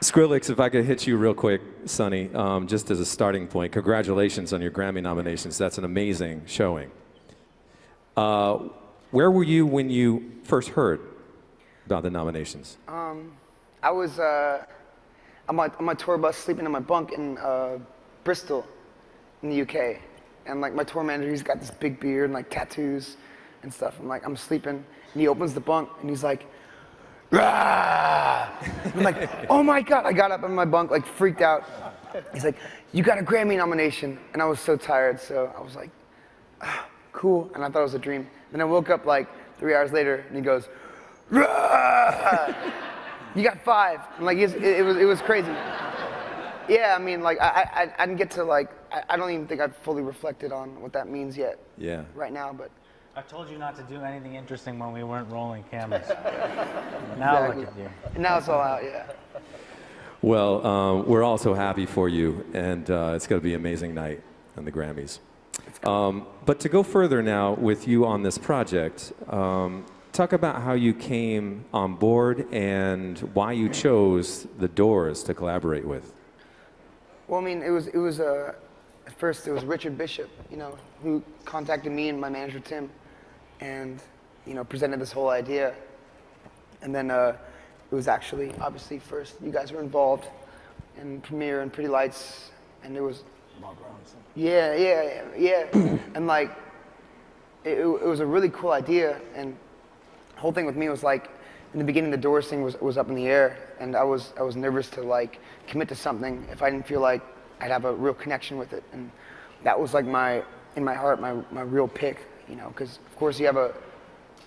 Skrillex, if I could hit you real quick, Sonny, just as a starting point, congratulations on your Grammy nominations. That's an amazing showing. Where were you when you first heard about the nominations? I was on my tour bus sleeping in my bunk in Bristol in the UK. And like my tour manager, he's got this big beard and like tattoos and stuff. And like I'm sleeping and he opens the bunk and he's like, "Rah!" I'm like, oh my God. I got up in my bunk, like freaked out. He's like, you got a Grammy nomination. And I was so tired, so I was like, ah, cool. And I thought it was a dream. Then I woke up like 3 hours later and he goes, "Rah! You got 5. And like, it was crazy. Yeah, I mean, like, I didn't get to, like, I don't even think I've fully reflected on what that means yet. Yeah. Right now, but. I told you not to do anything interesting when we weren't rolling cameras. Now Exactly. look at you. Now it's all out, yeah. Well, we're all so happy for you, and it's going to be an amazing night on the Grammys. But to go further now with you on this project, talk about how you came on board and why you chose the Doors to collaborate with. Well, I mean, it was at first it was Richard Bishop, you know, who contacted me and my manager Tim, and you know, presented this whole idea. And then it was actually, obviously, first you guys were involved in Premiere and Pretty Lights, and it was. Yeah. And like, it was a really cool idea, and the whole thing with me was like, in the beginning the Doors thing was up in the air, and I was nervous to like commit to something if I didn't feel like I'd have a real connection with it, and that was like in my heart, my real pick, you know, because of course you have a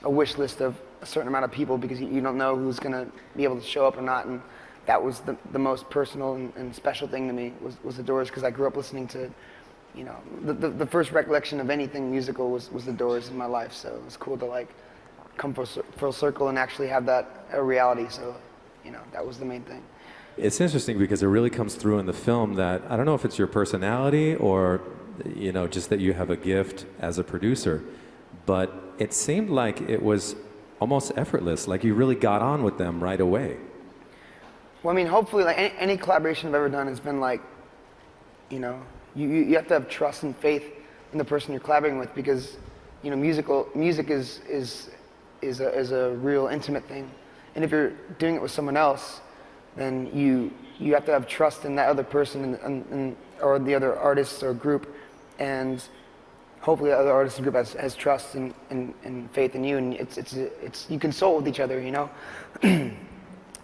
wish list of a certain amount of people because you don't know who's gonna be able to show up or not, and that was the most personal and special thing to me was the Doors, because I grew up listening to, you know, the first recollection of anything musical was the Doors in my life, so it was cool to like come full circle and actually have that a reality. So, you know, that was the main thing. It's interesting because it really comes through in the film that, I don't know if it's your personality or, you know, just that you have a gift as a producer, but it seemed like it was almost effortless, like you really got on with them right away. Well, I mean, hopefully, like any collaboration I've ever done has been like, you know, you have to have trust and faith in the person you're collaborating with, because, you know, music is a real intimate thing, and if you're doing it with someone else, then you have to have trust in that other person and or the other artist or group, and hopefully the other artist and group has trust and faith in you, and it's you consult with each other, you know,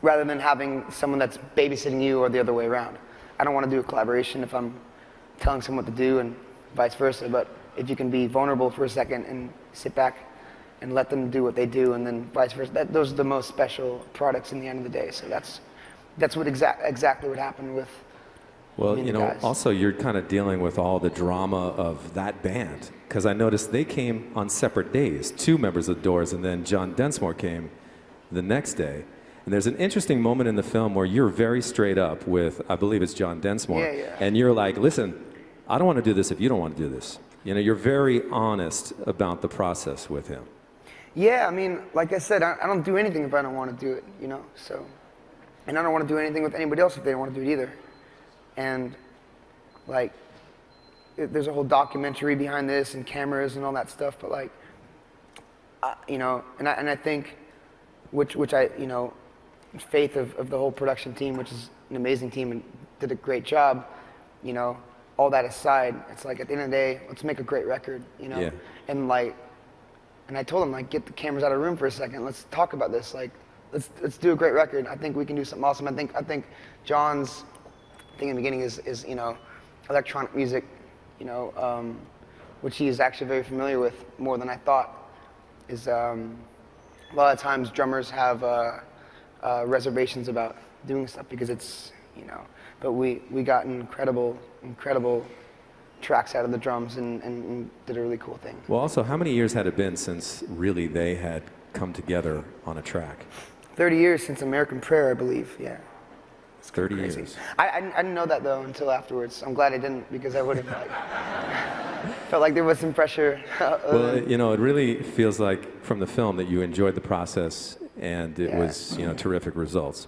rather than having someone that's babysitting you or the other way around. I don't want to do a collaboration if I'm telling someone what to do and vice versa, but if you can be vulnerable for a second and sit back and let them do what they do, and then vice versa, those are the most special products in the end of the day. So that's what exactly what happened with. Well, me and you the know, guys. also you're kind of dealing with all the drama of that band, because I noticed they came on separate days, 2 members of the Doors, and then John Densmore came the next day. And there's an interesting moment in the film where you're very straight up with, I believe it's John Densmore, Yeah. and you're like, listen, I don't want to do this if you don't want to do this. You know, you're very honest about the process with him. Yeah, I mean, like I said, I don't do anything if I don't want to do it, you know, so. And I don't want to do anything with anybody else if they don't want to do it either. And, like, there's a whole documentary behind this and cameras and all that stuff, but, like, you know, and I think, which I, you know, faith of the whole production team, which is an amazing team and did a great job, you know, all that aside, it's like, at the end of the day, let's make a great record, you know? Yeah. And, like, and I told him, like, get the cameras out of the room for a second. Let's talk about this. Like, let's do a great record. I think we can do something awesome. I think John's thing in the beginning is you know, electronic music, you know, which he is actually very familiar with, more than I thought. Is a lot of times drummers have reservations about doing stuff because it's, you know, but we got incredible tracks out of the drums and did a really cool thing. Well, also, how many years had it been since really they had come together on a track? 30 years since American Prayer, I believe, yeah. It's 30 Crazy. years. I didn't know that, though, until afterwards. I'm glad I didn't, because I would have, like, felt like there was some pressure. Well, you know, it really feels like from the film that you enjoyed the process, and it was, you know, terrific results.